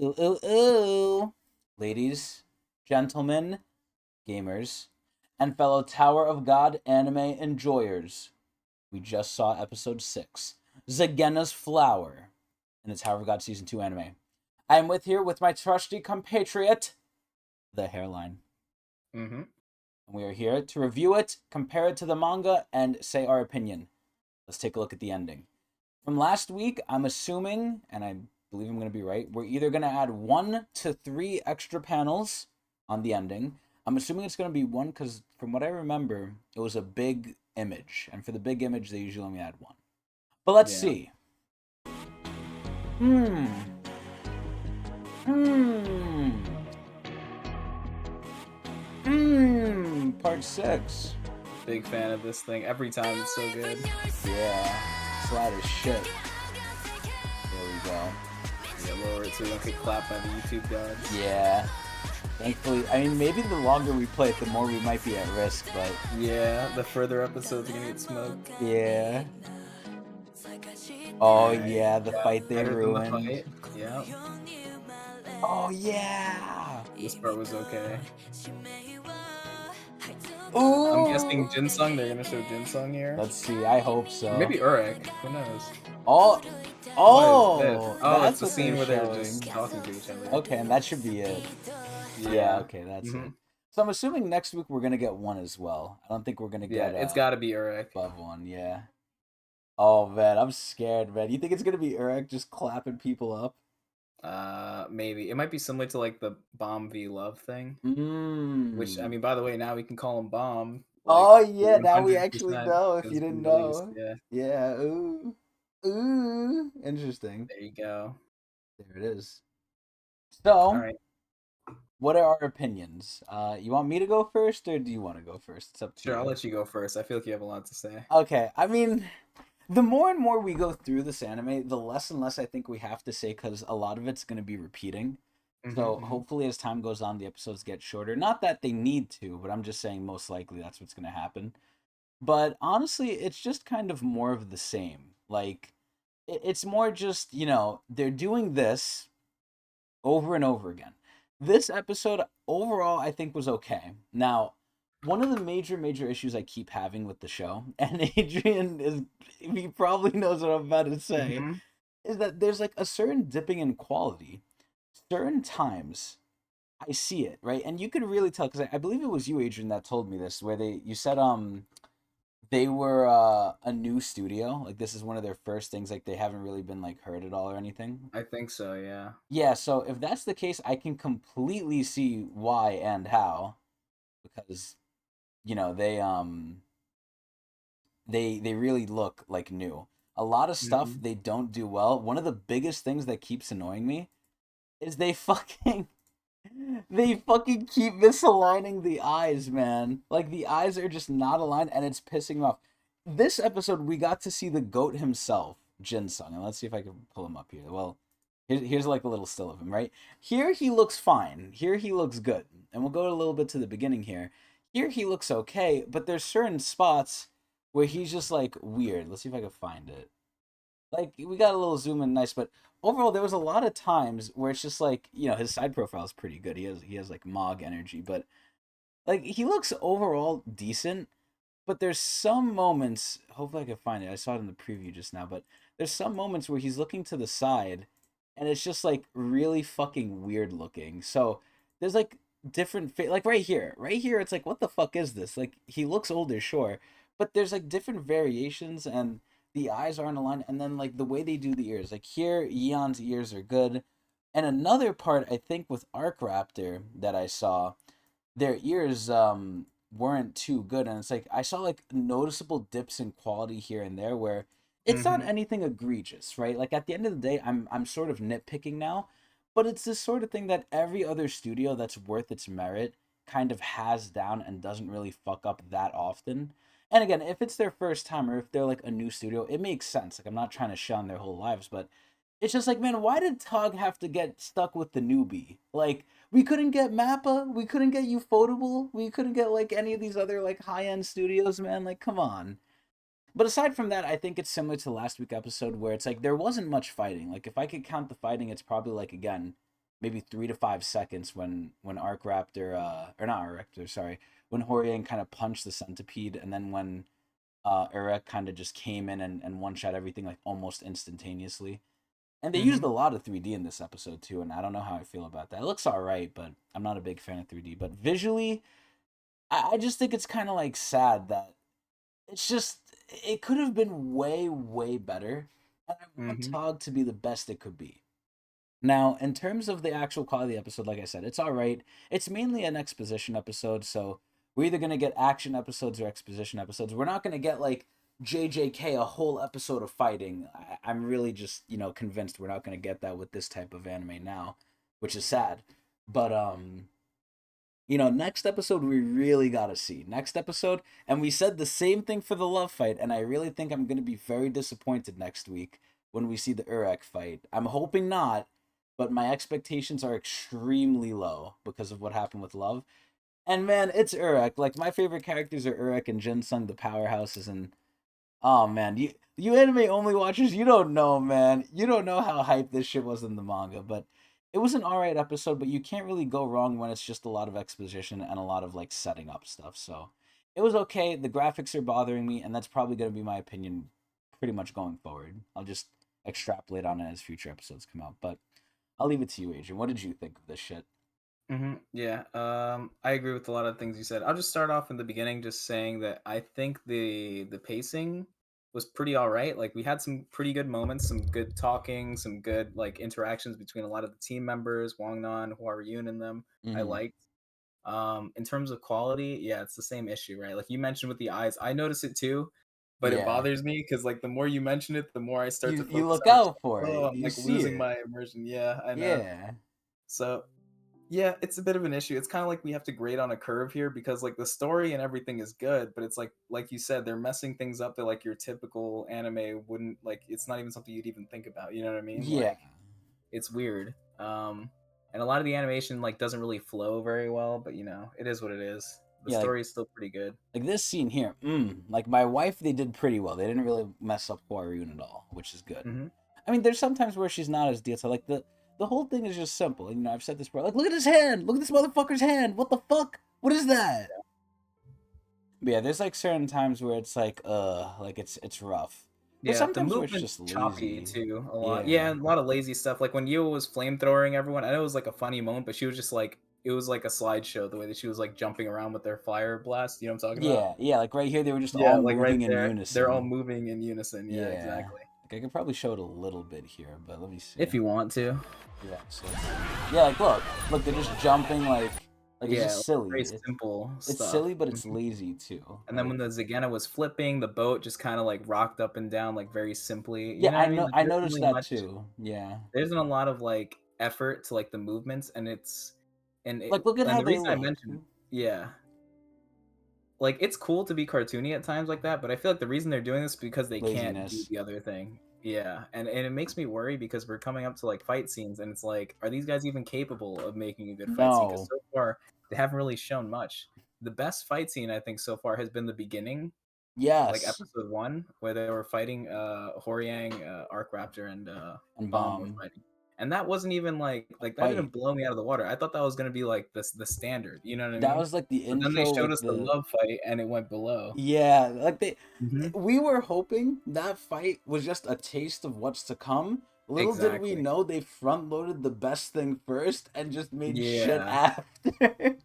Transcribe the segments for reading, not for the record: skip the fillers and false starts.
Ooh, ooh, ooh. Ladies, gentlemen, gamers, and fellow Tower of God anime enjoyers, we just saw episode 6, Zagena's Flower, in the Tower of God Season 2 anime. I am with my trusty compatriot, the Hairline. Mm-hmm. And we are here to review it, compare it to the manga, and say our opinion. Let's take a look at the ending. From last week, I'm assuming, and I believe I'm going to be right, we're either going to add 1 to 3 extra panels on the ending. I'm assuming it's going to be 1 because from what I remember, it was a big image. And for the big image, they usually only add 1. But let's Yeah. see. Hmm. Hmm. Part 6. Big fan of this thing. Every time it's so good. Yeah. Slide as shit. There we go. Yeah, lower it so we don't get clapped by the YouTube gods. Yeah. Thankfully, I mean, maybe the longer we play it, the more we might be at risk, but... Yeah, the further episodes are gonna get smoked. Yeah. Oh, Right. yeah, the Yeah, fight they better than the ruined. fight. Yeah. Oh, yeah! This part was okay. I'm guessing Ooh! Jinsung, they're gonna show Jinsung here. Let's see, I hope Or so. maybe Urek, who knows? Oh! What is this? Oh! Oh, it's That's the what they're scene where they're just showing. talking to each other. Okay, and that should be it. Yeah, Yeah. okay, that's Mm-hmm. it. So I'm assuming next week we're gonna get 1 as well. I don't think we're gonna Yeah, get it's gotta be Urek. above 1, yeah. Oh man, I'm scared, man. You think it's gonna be Urek just clapping people up? Maybe. It might be similar to like the Bomb v Love thing. Which I Mmm. mean, by the way, now we can call him Bomb, like Oh yeah, now we actually 100% know if you because didn't been released. know. Yeah, Yeah, ooh. Ooh. Interesting. there you go. There it is. All So, right, what are our opinions? You want me to go first or do you want to go first? It's up to sure. I'll you. let you go first. I feel like you have a lot to say. Okay, I mean, the more and more we go through this anime, the less and less I think we have to say because a lot of it's going to be repeating. So Mm-hmm. hopefully, as time goes on, the episodes get shorter. Not that they need to, but I'm just saying most likely that's what's going to happen. But honestly, it's just kind of more of the same. Like, it's more just, they're doing this over and over again. This episode overall, I think, was okay. Now, one of the major issues I keep having with the show, and Adrian is, he probably knows what I'm about to say, Mm-hmm. is that there's like a certain dipping in quality. Certain times I see it, right? And you can really tell because I believe it was you, Adrian, that told me this, where you said they were a new studio. Like this is one of their first things. Like they haven't really been like heard at all or anything. I think so. Yeah. Yeah. So if that's the case, I can completely see why and how, because they really look like new. A lot of stuff Mm-hmm. they don't do well. One of the biggest things that keeps annoying me is they fucking keep misaligning the eyes, man. Like the eyes are just not aligned and it's pissing me off. This episode we got to see the goat himself, Jinsung, and let's see if I can pull him up here. Well, here's like a little still of him, right? Here he looks fine. Here he looks good. And we'll go a little bit to the beginning here. Here he looks okay, but there's certain spots where he's just like weird. Let's see if I can find it. Like we got a little zoom in nice, but overall there was a lot of times where it's just like, his side profile is pretty good. He has like Mog energy, but like he looks overall decent, but there's some moments, hopefully I can find it. I saw it in the preview just now, but there's some moments where he's looking to the side and it's just like really fucking weird looking. So there's like like right here. Right here it's like what the fuck is this? Like he looks older, sure, but there's like different variations and the eyes aren't aligned and then like the way they do the ears. Like here Yeon's ears are good. And another part I think with Arc Raptor that I saw, their ears weren't too good and it's like I saw like noticeable dips in quality here and there where it's not Mm-hmm. anything egregious, right? Like at the end of the day I'm sort of nitpicking now, but it's this sort of thing that every other studio that's worth its merit kind of has down and doesn't really fuck up that often. And again, if it's their first time or if they're like a new studio, it makes sense. Like I'm not trying to shun their whole lives, but it's just like, man, why did Tug have to get stuck with the newbie? Like, we couldn't get Mappa, we couldn't get Ufotable, we couldn't get like any of these other like high end studios, man. Like, come on. But aside from that, I think it's similar to last week episode where it's like there wasn't much fighting. Like, if I could count the fighting, it's probably like again maybe 3 to 5 seconds when Arc Raptor or not Arc Raptor, sorry, when Horian kind of punched the centipede, and then when Urek kind of just came in and one shot everything like almost instantaneously. And they used Mm-hmm. a lot of 3D in this episode too, and I don't know how I feel about that. It looks all right, but I'm not a big fan of 3D. But visually, I just think it's kind of like sad that it's just it could have been way way better, and I want Mm-hmm. Tog to be the best it could be. Now, in terms of the actual quality of the episode, like I said, it's all right. It's mainly an exposition episode, so we're either gonna get action episodes or exposition episodes. We're not gonna get like JJK a whole episode of fighting. I'm really just convinced we're not gonna get that with this type of anime now, which is sad. But next episode we really gotta see. Next episode, and we said the same thing for the love fight, and I really think I'm gonna be very disappointed next week when we see the Urek fight. I'm hoping not, but my expectations are extremely low because of what happened with love. And man, it's Urek. Like my favorite characters are Urek and Jinsung, the powerhouses, and oh man, you anime only watchers, you don't know, man. You don't know how hyped this shit was in the manga, but it was an alright episode, but you can't really go wrong when it's just a lot of exposition and a lot of like setting up stuff. So it was okay. The graphics are bothering me, and that's probably gonna be my opinion pretty much going forward. I'll just extrapolate on it as future episodes come out. But I'll leave it to you, Adrian. What did you think of this shit? Mm-hmm. Yeah, I agree with a lot of things you said. I'll just start off in the beginning, just saying that I think the pacing was pretty all right. Like we had some pretty good moments, some good talking, some good like interactions between a lot of the team members, Wang Nan, Hua Ryun, and them. I Mm-hmm. liked. In terms of quality, yeah, it's the same issue, right? Like you mentioned with the eyes, I notice it too, but it Yeah. bothers me because like the more you mention it, the more I start to You focus look on it. It's out for like, it. oh, I'm You like see losing it. my immersion. Yeah, I know. Yeah. So yeah, it's a bit of an issue. It's kind of like we have to grade on a curve here because like the story and everything is good, but it's like you said, they're messing things up that like your typical anime wouldn't like. It's not even something you'd even think about. You know what I mean? Yeah. Like it's weird. And a lot of the animation like doesn't really flow very well, but it is what it is. The Yeah, like story is still pretty good. this scene here, like my wife, they did pretty well. They didn't really mess up Huarun at all, which is good. Hmm. I mean, there's sometimes where she's not as detailed. Like the whole thing is just simple. I've said this before. Like, look at his hand. Look at this motherfucker's hand. What the fuck? What is that? But yeah, there's like certain times where it's like it's rough. There's Yeah, the sometimes where it's movement's just choppy lazy. too, a lot. Yeah, Yeah. a lot of lazy stuff. Like when Yua was flamethrowing everyone, I know it was like a funny moment, but she was just like it was like a slideshow the way that she was like jumping around with their fire blast. You know what I'm talking about? Yeah, yeah. Like right here, they were just Yeah, all like right moving in there, they're all unison. moving in unison. Yeah, Yeah. exactly. Like I could probably show it a little bit here, but let me see. If you want to. Yeah, so yeah, like look, they're just jumping like it's Yeah, just very silly. simple It's stuff. silly, but it's Mhm. lazy too. And then Like when the Zagena was flipping, the boat just kind of like rocked up and down like very simply. You yeah, know what I mean? Like I there isn't noticed really that much. too. Yeah, There isn't a lot of like effort to like the movements, and it's and it, like look at and how the they reason I look. mentioned, yeah, like it's cool to be cartoony at times like that, but I feel like the reason they're doing this is because they can't do Laziness. the other thing. Yeah, and it makes me worry because we're coming up to like fight scenes, and it's like, are these guys even capable of making a good fight scene? Because No. so far they haven't really shown much. The best fight scene I think so far has been the beginning, like Yes. episode 1, where they were fighting Horiang, Arc Raptor, and And Bomb were bomb fighting. And that wasn't even a like that didn't fight. blow me out of the water. I thought that was gonna be like the standard, you know what I That mean? was like the But then they intro showed with us the the love fight and it went below. yeah, like Hmm. we were hoping that fight was just a taste of what's to come. Little did we Exactly. know they front loaded the best thing first and just made shit Yeah, after.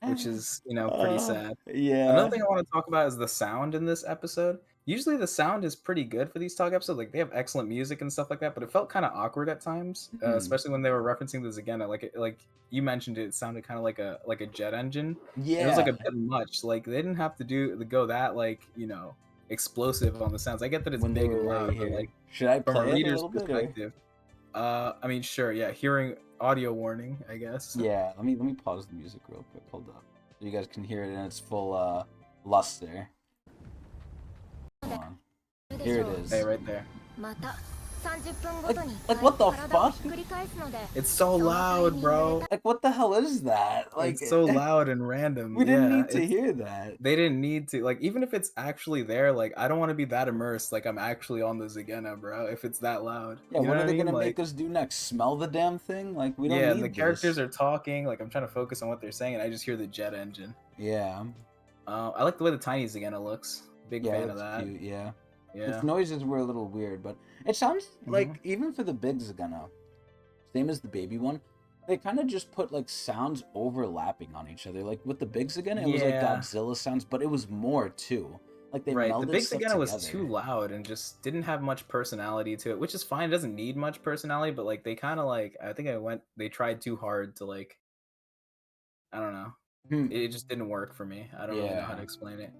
which is, pretty sad. Another Yeah. thing I want to talk about is the sound in this episode. Usually the sound is pretty good for these talk episodes. Like they have excellent music and stuff like that, but it felt kind of awkward at times, Hmm. especially when they were referencing the Zagena. Like you mentioned, it sounded kind of like a jet engine, and it was like a Yeah. bit much. Like they didn't have to go that like explosive on the sounds. I get that it's When they big were and right loud, but here. like Should I from a play it a reader's little bit or? perspective, I mean, sure, yeah, hearing audio warning, I guess. Yeah, let me pause the music real quick. Hold up. So you guys can hear it in its full luster. Come on. Here it Hey, is. right there. Like what the fuck? It's so loud, bro. Like what the hell is that? Like It's so loud and random. we didn't Yeah, need to hear that. they didn't need to. Like, even if it's actually there, like, I don't want to be that immersed. Like, I'm actually on the Zagena, bro. If it's that loud, Yeah, you know what are what I they mean? gonna Like, make us do next? Smell the damn thing? Like we don't yeah, and the need characters this. are talking. Like, I'm trying to focus on what they're saying, and I just hear the jet engine. Yeah. I like the way the tiny Zagena looks. Big Yeah, it fan of looks that. cute, yeah. Its Yeah. noises were a little weird, but it sounds Mm-hmm. like even for the big Zagena, same as the baby one, they kind of just put like sounds overlapping on each other. Like with the big Zagena, it was like Yeah. Godzilla sounds, but it was more too. Like they Right. The melded big stuff Zagena was too together. loud and just didn't have much personality to it, which is fine. It doesn't need much personality, but like they kind of like I think they tried too hard to like I don't know. Hmm. It just didn't work for me. I don't really know how to Yeah. explain it.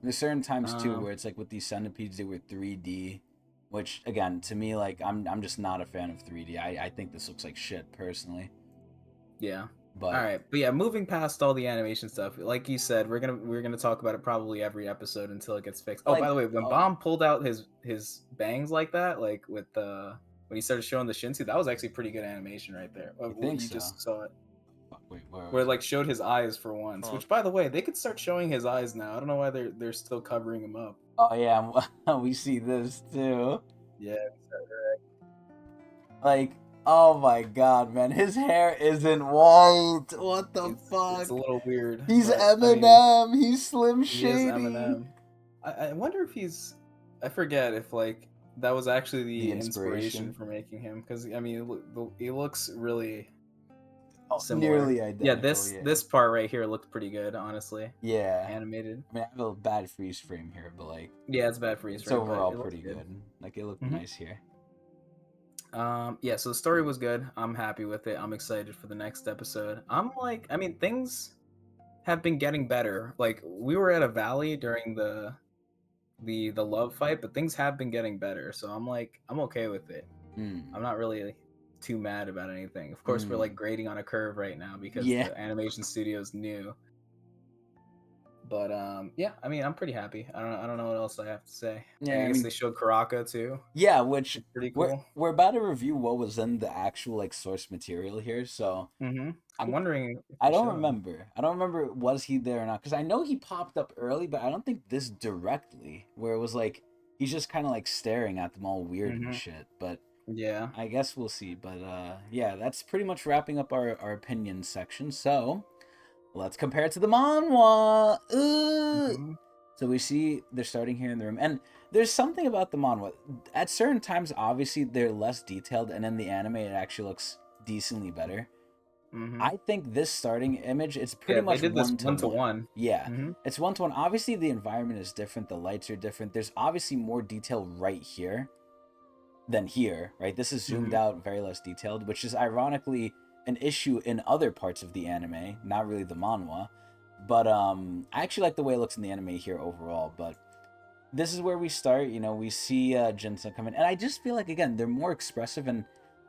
There's certain times too Um, where it's like with these centipedes they were 3D, which again to me like I'm just not a fan of 3D. I think this looks like shit personally. yeah. All But right, but yeah, moving past all the animation stuff, like you said, we're gonna talk about it probably every episode until it gets fixed. Oh, by like the way, when oh, Bomb pulled out his bangs like that, like with when he started showing the Shinsu, that was actually pretty good animation right there. you Well, think you so? just saw it. Fuck, wait, where Where was it it? like showed his eyes for once. Oh, Which, by the way, they could start showing his eyes now. I don't know why they're still covering him up. oh yeah, we see this too. Yeah, Like, oh my god, man, his hair isn't white. What the it's fuck? a little weird, He's but I mean, Eminem. He's Slim he is Shady. Eminem. I wonder if he's. I forget if like that was actually The the inspiration inspiration. for making him because I mean he looks really Oh, similar. nearly Yeah, identical. Yeah. this part right here looked pretty good, honestly. Yeah. Animated. I mean, I have a bad freeze frame here, but like, Yeah, it's bad freeze it's frame, but overall it looks pretty good. good. Like, it looked hmm nice here. Yeah, so the story was good. I'm happy with it. I'm excited for the next episode. I'm like, I mean, things have been getting better. Like we were at a valley during the love fight, but things have been getting better. So I'm like, I'm okay with it. Hmm. I'm not really too mad about anything. Of course, we're like Hmm. grading on a curve right now because Yeah. the animation studio's new. But yeah, I mean, I'm pretty happy. I don't know what else I have to say. Yeah, I I guess mean, they showed Karaka too. yeah, which It's pretty we're cool. we're about to review what was in the actual like source material here, so I'm I wondering if I they don't show him. remember. I don't remember was he there or not because I know he popped up early, but I don't think this directly where it was like he's just kind of like staring at them all weird and hmm shit. But Yeah. I guess we'll see. But yeah, that's pretty much wrapping up our opinion section. So let's compare it to the manhwa. hmm So we see they're starting here in the room, and there's something about the manhwa. At certain times, obviously they're less detailed, and in the anime, it actually looks decently better. hmm I think this starting image, it's Yeah, pretty they much did this one to one to one. one. Yeah, hmm it's one to one. Obviously, the environment is different. The lights are different. There's obviously more detail right here than here, right? This is zoomed hmm out, very less detailed, which is ironically an issue in other parts of the anime, not really the manhwa. But I actually like the way it looks in the anime here overall. But this is where we start. You know, we see Jinsen come in, and I just feel like again they're more expressive. And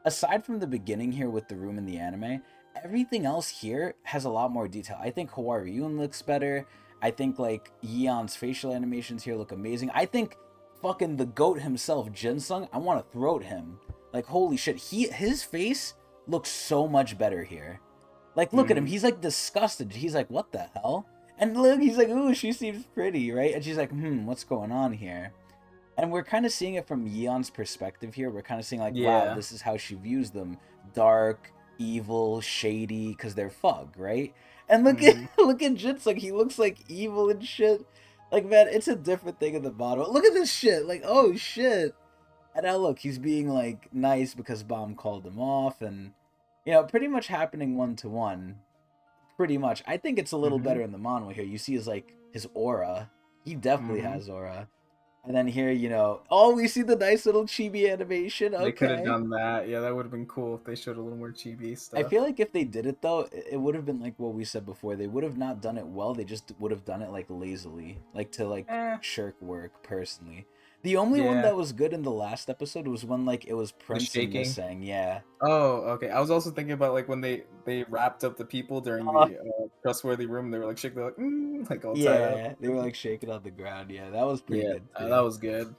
aside from the beginning here with the room in the anime, everything else here has a lot more detail. I think Hawaryun looks better. I think like Yeon's facial animations here look amazing. I think fucking the goat himself, Jinsung, I want to throat him. Like holy shit, his face looks so much better here. Like look at him, hmm he's like disgusted. He's like, what the hell? And look, he's like, ooh, she seems pretty, right? And she's like, what's going on here? And we're kind of seeing it from Yeon's perspective here. We're kind of seeing like, wow, Yeah. this is how she views them: dark, evil, shady, because they're Fug, right? And look at hmm look at Jitsung. He looks like evil and shit. Like man, it's a different thing in the bottom. Look at this shit. Like oh shit. And now look, he's being like nice because Bomb called him off, and you know, pretty much happening one to one. Pretty much. I think it's a little hmm better in the manhwa here. You see his aura. He definitely hmm has aura. And then here, you know, oh, we see the nice little chibi animation. They could have Okay. done that. Yeah, that would have been cool if they showed a little more chibi I stuff. feel like if they did it though, it would have been like what we said before. They would have not done it well. They just would have done it like lazily, like to like Eh, shirk work personally. The only one yeah. that was good in the last episode was when like it was The Prince and shaking. missing. Yeah. Oh, okay. I was also thinking about like when they wrapped up the people during Uh, the trustworthy room. They were like shaking, like all tied up. yeah, they were like shaking on the ground. Yeah, that was pretty Yeah, good that too. was good.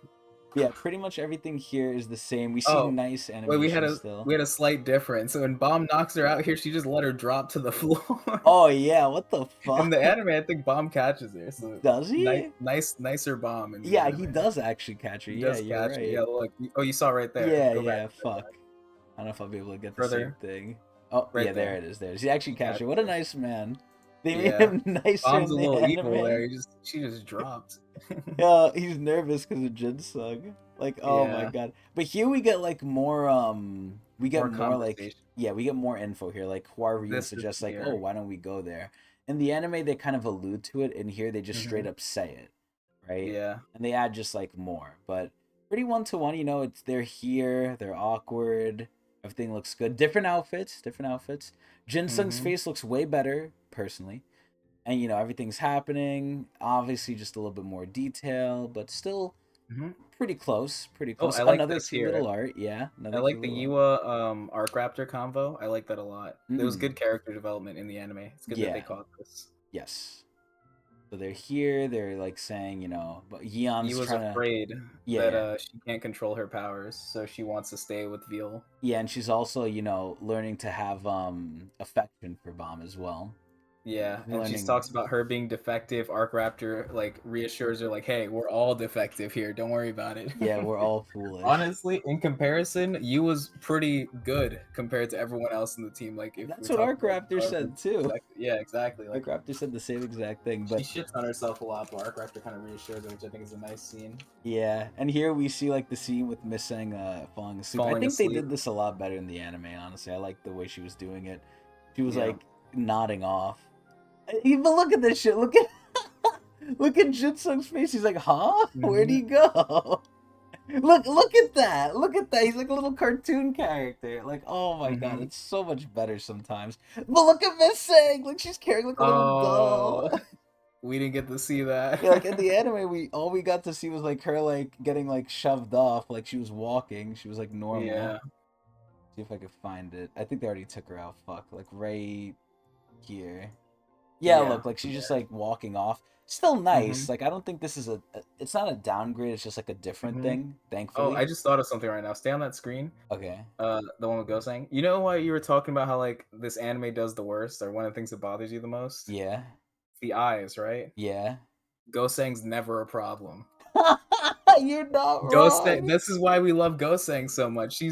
Yeah, pretty much everything here is the same. We see Oh, nice wait, animation still. we had a slight difference. So when Bomb knocks her out here, she just let her drop to the floor. Oh yeah, what the In fuck? the anime, I think Bomb catches her. So Does he? nicer Bomb in the Yeah, he anime. does actually catch her. He Yeah, does you're catch her. Yeah, right. look. Oh, you saw right there. Yeah, Go back. yeah, fuck. I don't know if I'll be able to get the same Further. thing. Oh, yeah, Right there there. it is. There. He actually He catch her. catches What a her. nice man. They made Yeah. him nicer Bomb's in a the little evil there. anime. She just dropped. Yeah, he's nervous because of Jinsung. Like, oh my Yeah. god. But here we get like more we get More more like conversation. yeah, we get more info here. Like Huarun This is suggests like, oh, here. why don't we go there? In the anime they kind of allude to it, and here they just straight Hmm. up say it, right? Yeah. And they add just like more. But pretty one to one, you know, it's they're here, they're awkward, everything looks good. Different outfits, different outfits. Jinsung's Hmm. face looks way better, personally, and you know everything's happening, obviously just a little bit more detail, but still Hmm. pretty close, pretty Oh, close. I like Another this cute here. little art, yeah, I another like cute the little art. Yua Arc Raptor convo. I like that a lot. There was Mm, good character development in the anime. It's good that they yeah, caught this. yes, so they're here, they're like saying, you know, but Yeon's Yua's trying to, afraid that yeah, she can't control her powers, so she wants to stay with Veal. yeah, and she's also, you know, learning to have affection for Bomb as well. Yeah, She's and she learning, talks about her being defective. Arc Raptor like reassures her like, "Hey, we're all defective here. Don't worry about it." yeah, we're all foolish. Honestly, in comparison, you was pretty good compared to everyone else in the team. Like if That's we're what talking Arc about Raptor however said too. defective, yeah, exactly. Arc Like Raptor said the same exact thing, she but shits on herself a lot, but Arc Raptor kind of reassures her, which I think is a nice scene. yeah, and here we see like the scene with Missing falling asleep. I Falling think they asleep. did this a lot better in the anime, honestly. I like the way she was doing it. She was Yeah. like nodding off. But look at this shit. Look at look at Jitsung's face. He's like, huh? Where'd Hmm. he go? Look at that. Look at that. He's like a little cartoon character. Like, oh my god, Hmm. it's so much better sometimes. But look at Missing! Like she's carrying like a little doll. Oh, we didn't get to see that. Yeah, like in the anime, we got to see was like her like getting like shoved off, like she was walking. She was like normal. Yeah. See if I could find it. I think they already took her out. Fuck, like right here. Yeah, Yeah. look, like she's just Yeah. like walking off. Still Hmm. nice. Like I don't think this is it's not a downgrade. It's just like a different Hmm. thing. Oh, I Thankfully. just thought of something right now. Stay on that screen. Okay. The one with Gosang. You know why you were talking about how like this anime does the worst, or one of the things that bothers you the most? Yeah. The eyes, right? Yeah. Gosang's never a problem. You're not Gosang. wrong. This is why we love Gosang so much. She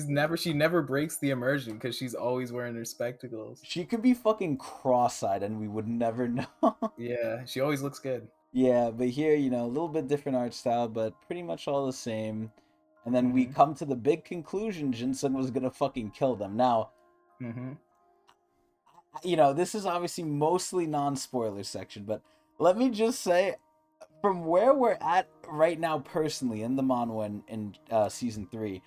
never breaks the immersion because she's always wearing her spectacles. She could be fucking cross-eyed and we would never know. Yeah, she always looks good. Yeah, but here, you know, a little bit different art style, but pretty much all the same. And then we Hmm. come to the big conclusion Jinsun was gonna fucking kill them. Now, Hmm. you know, this is obviously mostly non-spoiler section, but let me just say, from where we're at right now personally in the manhwa in season 3,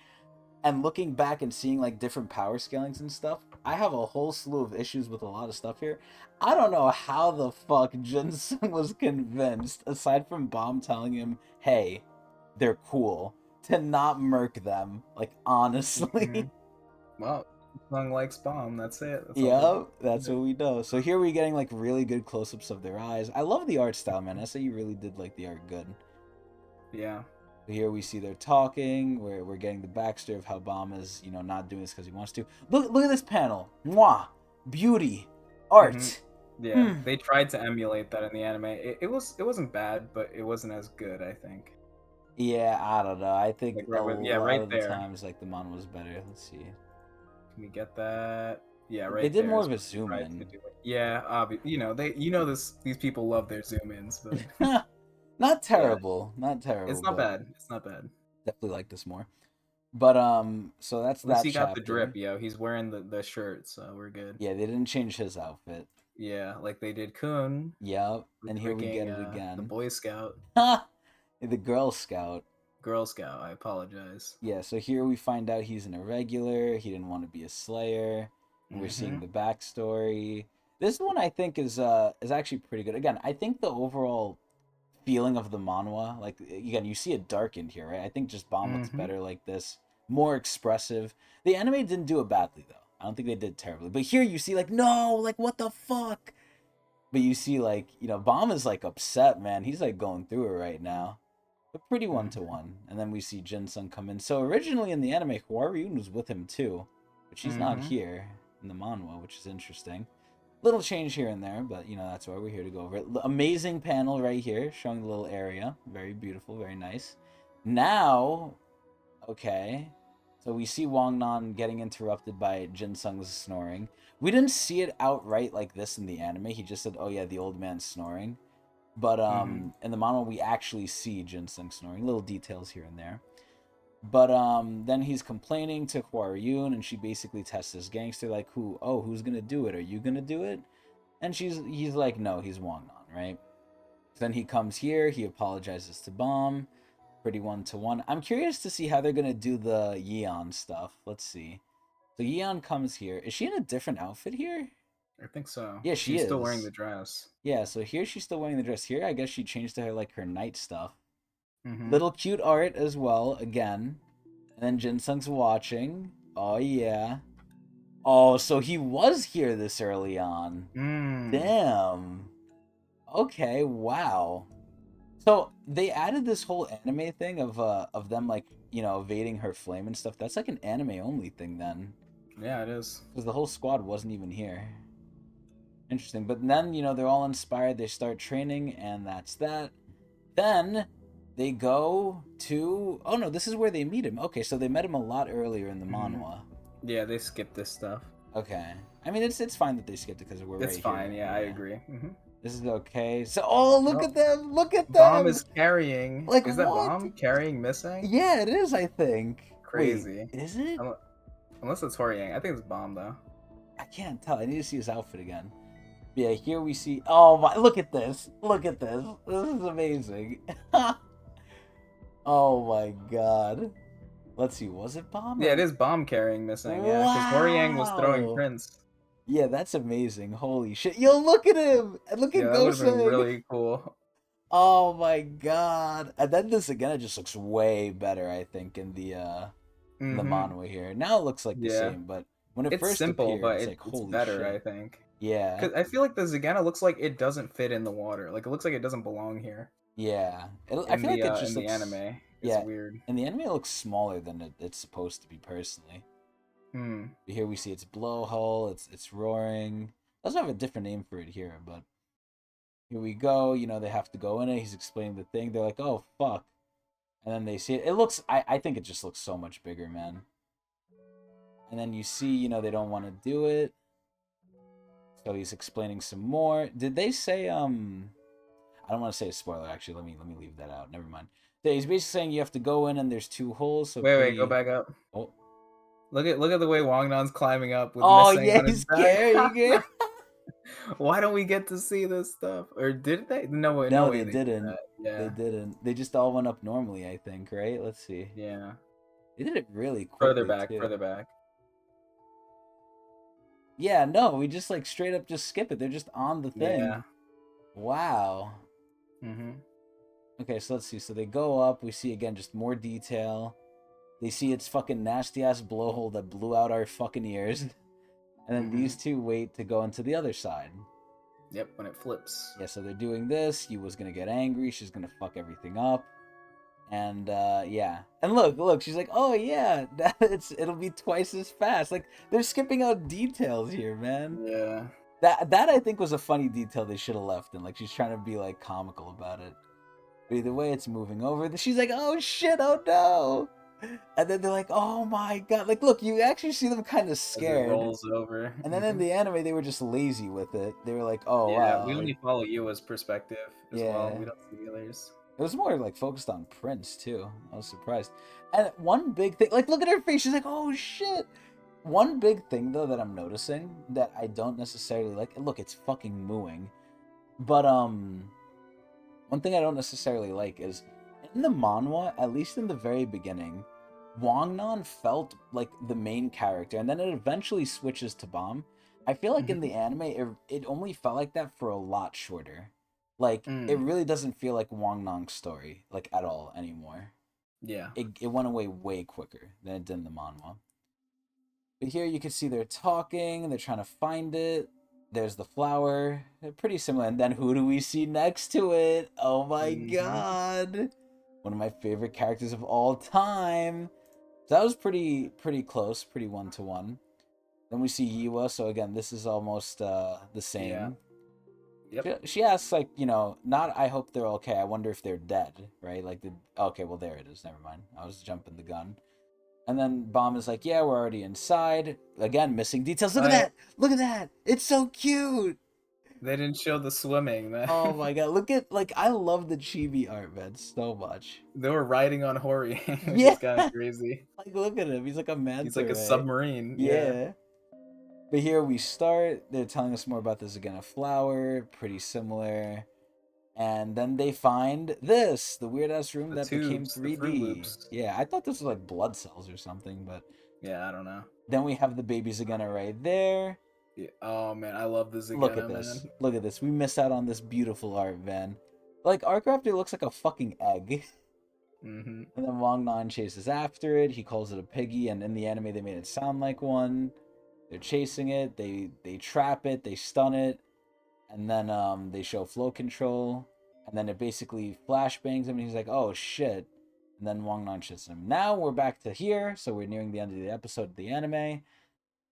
and looking back and seeing like different power scalings and stuff, I have a whole slew of issues with a lot of stuff here. I don't know how the fuck Jinsun was convinced, aside from Bomb telling him, hey, they're cool, to not murk them. Like, Hmm. honestly. Well, Sung likes bomb. That's it. That's all Yeah, there that's is. what we know. So here we're getting like really good close-ups of their eyes. I love the art style, man. I say you really did like the art good. Yeah. Here we see they're talking. We're getting the backstory of how Bomb is, you know, not doing this because he wants to. Look at this panel. Mwah, beauty, Hmm. art. Yeah. Mm. They tried to emulate that in the anime. It wasn't bad, but it wasn't as good. I think. Yeah, I don't know. I think Like a yeah, lot right of the there. times like the man was better. Let's see. Can we get that? Yeah, They right did there more is of a where they zoom tried to in. do it. Yeah, these people love their zoom ins, but Not yeah, terrible, not it's terrible, not but bad. It's not bad. definitely like this more. But so that's At least that he got the chapter. drip, yo. He's wearing the shirt, so we're good. Yeah, they didn't change his outfit. Yeah, like they did Kun Yep, with and here we freaking get it the again. Boy Scout, The Girl Scout. Girl Scout. I apologize. Yeah, so here we find out he's an irregular. He didn't want to be a slayer, and we're seeing Mm-hmm. the backstory. This one I think is actually pretty good. Again, I think the overall feeling of the manhwa, like again, you see it darkened here, right? I think just Bomb looks Mm-hmm. better like this, more expressive. The anime didn't do it badly though. I don't think they did terribly. But here you see like no, like what the fuck? But you see like, you know, Bomb is like upset, man. He's like going through it right now. a pretty Mhm. 1-to-1. And then we see Jin-sung come in. So originally in the anime, Hwaryun was with him too, but she's not Mhm. here in the manhwa, which is interesting. Little change here and there, but that's why we're here to go over it. Amazing panel right here, showing the little area. Very beautiful, very nice. Now, okay, so we see Wang Nan getting interrupted by Jin Sung's snoring. We didn't see it outright like this in the anime. He just said, "Oh yeah, the old man's snoring." But Mhm. in the manga, we actually see Jin Sung snoring. Little details here and there. But then he's complaining to Hwaryun, and she basically tests this gangster like, "Who? Oh, who's gonna do it? Are you gonna do it?" And he's like, "No, he's Wang Nan, right?" Then he comes here. He apologizes to Bomb. Pretty 1-to-1. I'm curious to see how they're gonna do the Yeon stuff. Let's see. So Yeon comes here. Is she in a different outfit here? I think so. Yeah, she She's still wearing is. the dress. Yeah, so here she's still wearing the dress. Here, I guess she changed to her like her night stuff. Mhm. Little cute art as well, again. And then Jinsung's watching. Oh yeah. Oh, so he was here this early on. Mm. Damn. Okay, wow. So they added this whole anime thing of them like, evading her flame and stuff. That's like an anime only thing then. Yeah, it is. Because the whole squad wasn't even here. Interesting. But then, they're all inspired, they start training, and that's that. Then they go to oh no, this is where they meet him. Okay, so they met him a lot earlier in the Mhm. manhwa. Yeah, they skipped this stuff. Okay. I mean it's fine that they skipped it because we're It's right here. fine. Yeah, I Yeah. agree. This is okay. So oh look Oh, at them! Look at Bomb them! is carrying. Like Is that what? Bomb carrying missing? Yeah, it is, I think. Wait, Crazy. is it? Unle- Unless it's Horyang. I think it's Bomb though. I can't tell. I need to see his outfit again. Yeah, here we see. Oh my! Look at this! Look at this! This is amazing. Oh my god! Let's see. Was it Bomb Yeah, it or? is Bomb carrying missing. Yeah, because Horyang was throwing Wow! Prince. Yeah, that's amazing. Holy shit! Yo, look at him! And look Yeah, at that would have been Goseng. really cool. Oh my god! And then this again, it just looks way better. I think in the Mm-hmm. manhwa here. Now it looks like the Yeah, same, but when it it's first simple, appeared, but it's like it's holy better, I shit. think. Yeah. Because I feel like the Zagana looks like it doesn't fit in the water. Like it looks like it doesn't belong here Yeah, I feel like it in just the looks. anime. It's Yeah, weird. in the anime, it looks smaller than it's supposed to be. Personally, Hmm. but here we see its blowhole. It's roaring. Doesn't have a different name for it here, but here we go. They have to go in it. He's explaining the thing. They're like, "Oh fuck," and then they see it. It looks. I think it just looks so much bigger, man. And then you see, they don't want to do it. So he's explaining some more. Did they say I don't want to say a spoiler. Actually, let me leave that out. Never mind. So he's basically saying you have to go in and there's two holes. So Wait, go pretty. back up. Oh, Look at the way Wangnon's climbing up with oh missing yeah, on his he's back. carrying it. Why don't we get to see this stuff? Or did they? No way, no No, way they they did didn't. that. They Yeah, didn't. They just all went up normally. I think. Right. Let's see. yeah. They did it really Further quickly back, too. further back. Yeah. No, we just like straight up just skip it. They're just on the Yeah. thing. Wow. Mm-hmm. Okay, so let's see. So they go up. We see again just more detail. They see its fucking nasty ass blowhole that blew out our fucking ears. And then Mm-hmm. these two wait to go into the other side. Yep, when it flips. Yeah, so they're doing this. He was gonna get angry. She's gonna fuck everything up. And yeah. And look, she's like, oh yeah, it'll be twice as fast. Like they're skipping out details here, man. Yeah. That I think was a funny detail they should have left in. Like she's trying to be like comical about it. But either way, it's moving over. She's like, oh shit, oh no. And then they're like, oh my god. Like, look, you actually see them kind of As it scared. rolls over. And then in Mm-hmm. the anime, they were just lazy with it. They were like, oh Yeah, wow, we like, only follow Yua's perspective as well. yeah. We don't see the others. It was more like focused on Prince too. I was surprised. And one big thing, like, look at her face. She's like, oh shit. One big thing though that I'm noticing that I don't necessarily like. Look, it's fucking mooing. But one thing I don't necessarily like is in the manhwa, at least in the very beginning, Wangnan felt like the main character, and then it eventually switches to Bomb. I feel like in Mm-hmm. the anime, it only felt like that for a lot shorter. Like it Mm. really doesn't feel like Wangnang's story like at all anymore. Yeah. It went away way quicker than it did in the manhwa. But here you can see they're talking, they're trying to find it. There's the flower. They're pretty similar. And then who do we see next to it? Oh my Mm-hmm. god. one of my favorite characters of all time. So that was pretty close, pretty 1-to-1. Then we see Yiwa. So again, this is almost the Yeah. same. Yep. She asks, like, not I hope they're okay. I wonder if they're dead, right? Like, okay, well, there it is. Never mind. I was jumping the gun. And then Bomb is like, yeah, we're already inside. Again, missing details. Look at that. Look at that. It's so cute. They didn't show the swimming, man. Oh my god. Look at, like, I love the chibi art, man, so much. They were riding on Hori, which Yeah. is kind of crazy. Like, look at him. He's like a He's manta like a ray. submarine. Yeah. Yeah. But here we start. They're telling us more about this again. A flower, pretty similar. And then they find this, the weird ass room The that became tubes, the Fruit 3D. Loops. Yeah, I thought this was like blood cells or something, but Yeah, I don't know. then we have the babies again right there. Yeah. Oh man, I love the Look at Zagana, this. man. Look at this. We missed out on this beautiful art, man. Like, Arcrafter looks like a fucking egg. Mm-hmm. And then Wong Nan chases after it. He calls it a piggy, and in the anime they made it sound like one. They're chasing it. They trap it. They stun it. And then they show flow control. And then it basically flashbangs him, and he's like, oh shit. And then Wong Nan shits him. Now we're back to here, so we're nearing the end of the episode of the anime.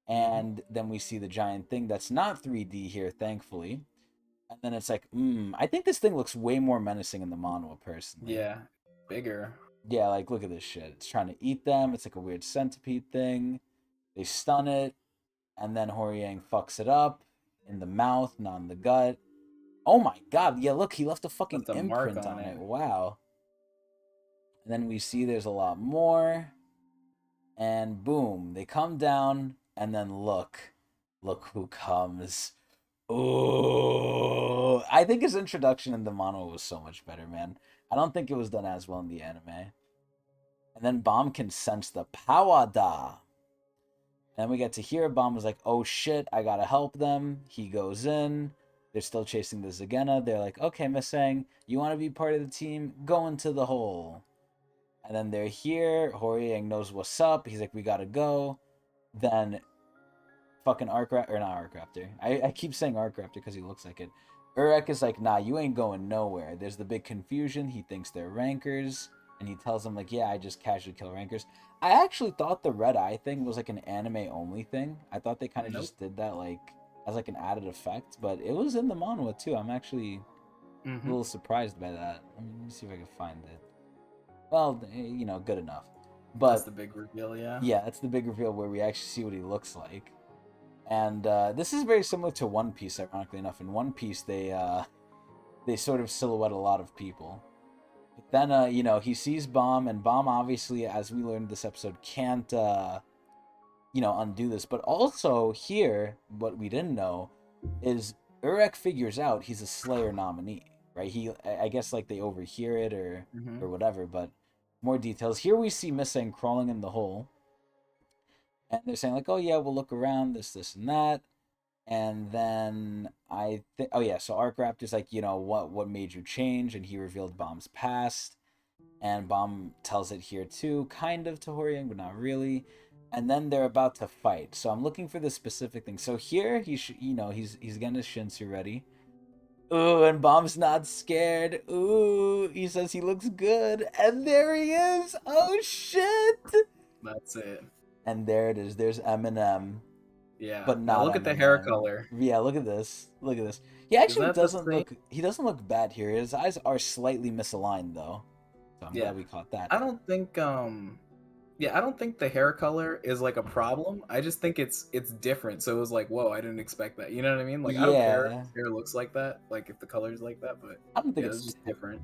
And then we see the giant thing that's not 3D here, thankfully. And then it's like, I think this thing looks way more menacing in the manhwa, personally. Yeah, bigger. Yeah, like, look at this shit. It's trying to eat them. It's like a weird centipede thing. They stun it. And then Horiang fucks it up in the mouth, not in the gut. Oh my god, yeah, look, he left a fucking Left a mark imprint on on it. it. Wow. And then we see there's a lot more. And boom, they come down, and then look who comes. Oh, I think his introduction in the manga was so much better, man. I don't think it was done as well in the anime. And then Bomb can sense the power da. And we get to hear Bomb was like, oh shit, I gotta help them. He goes in. They're still chasing the Zagena. They're like, okay, Misang, you want to be part of the team? Go into the hole. And then they're here. Horiang knows what's up. He's like, we gotta go. Then fucking Arcrafter, or not Arcrafter. I keep saying Arcrafter because he looks like it. Urek is like, nah, you ain't going nowhere. There's the big confusion. He thinks they're rankers. And he tells them, like, yeah, I just casually kill rankers. I actually thought the red eye thing was like an anime only thing. I thought they kind of just did that like as like an added effect, but it was in the manhwa too. I'm actually a little surprised by that. Let me see if I can find it. Well, good enough. But that's the big reveal, yeah. Yeah, that's the big reveal where we actually see what he looks like. And this is very similar to One Piece, ironically enough. In One Piece, they sort of silhouette a lot of people. But then, he sees Bomb, and Bomb obviously, as we learned this episode, can't, undo this. But also here, what we didn't know is Urek figures out he's a Slayer nominee, right? I guess like they overhear it or whatever, but more details. Here we see Misang crawling in the hole, and they're saying like, oh yeah, we'll look around, this, and that. And then I think, oh yeah, so Arcrafter's like, what made you change? And he revealed Bomb's past. And Bomb tells it here too, kind of to Horiang, but not really. And then they're about to fight. So I'm looking for the specific thing. So here, he's getting his Shinsu ready. Ooh, and Bomb's not scared. Ooh, he says he looks good. And there he is. Oh, shit. That's it. And there it is. There's Eminem. Yeah, but not. now look at the hair color. Yeah, look at this. Look at this. He actually doesn't look. He doesn't look bad here. His eyes are slightly misaligned though. So I'm glad we caught that. I don't think. I don't think the hair color is like a problem. I just think it's different. So it was like, whoa, I didn't expect that. You know what I mean? Like, I don't care if his hair looks like that. Like if the color's like that, but I don't think it's just different.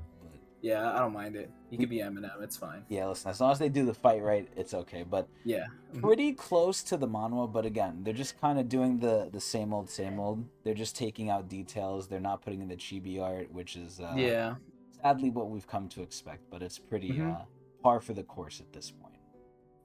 Yeah, I don't mind it. He could be Eminem. It's fine. Yeah, listen, as long as they do the fight right, it's okay. But yeah, pretty close to the manhwa. But again, they're just kind of doing the same old, same old. They're just taking out details. They're not putting in the chibi art, which is sadly what we've come to expect. But it's pretty par for the course at this point.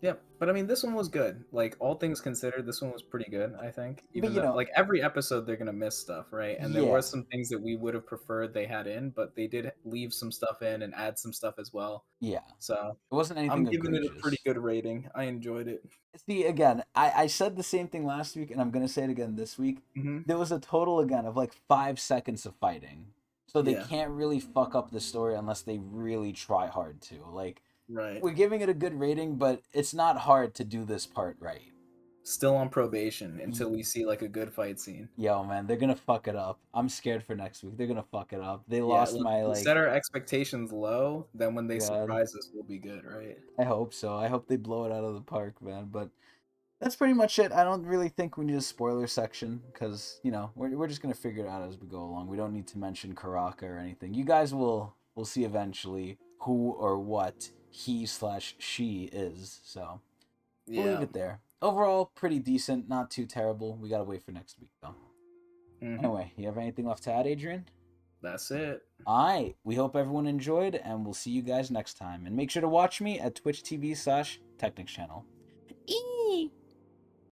Yeah, but I mean, this one was good. Like all things considered, this one was pretty good. I think, even though, like every episode, they're gonna miss stuff, right? And there were some things that we would have preferred they had in, but they did leave some stuff in and add some stuff as well. Yeah. So it wasn't anything. I'm giving it a pretty good rating. I enjoyed it. See, again, I said the same thing last week, and I'm gonna say it again this week. There was a total again of like 5 seconds of fighting. So they Yeah. can't really fuck up the story unless they really try hard to. Like, Right. we're giving it a good rating, but it's not hard to do this part right. Still on probation Y- until we see like a good fight scene. Yo, man, they're gonna fuck it up. I'm scared for next week. They're gonna fuck it up. They Yeah, lost look, my, if we like, set our expectations low, then when they God. surprise us, we'll be good, right? I hope so. I hope they blow it out of the park, man. But that's pretty much it. I don't really think we need a spoiler section because, we're just going to figure it out as we go along. We don't need to mention Karaka or anything. You guys will see eventually who or what he/she is. So we'll leave Yeah. it there. Overall, pretty decent. Not too terrible. We got to wait for next week, though. Hmm. Anyway, you have anything left to add, Adrian? That's it. Alright, we hope everyone enjoyed, and we'll see you guys next time. And make sure to watch me at Twitch TV/Tecnics channel.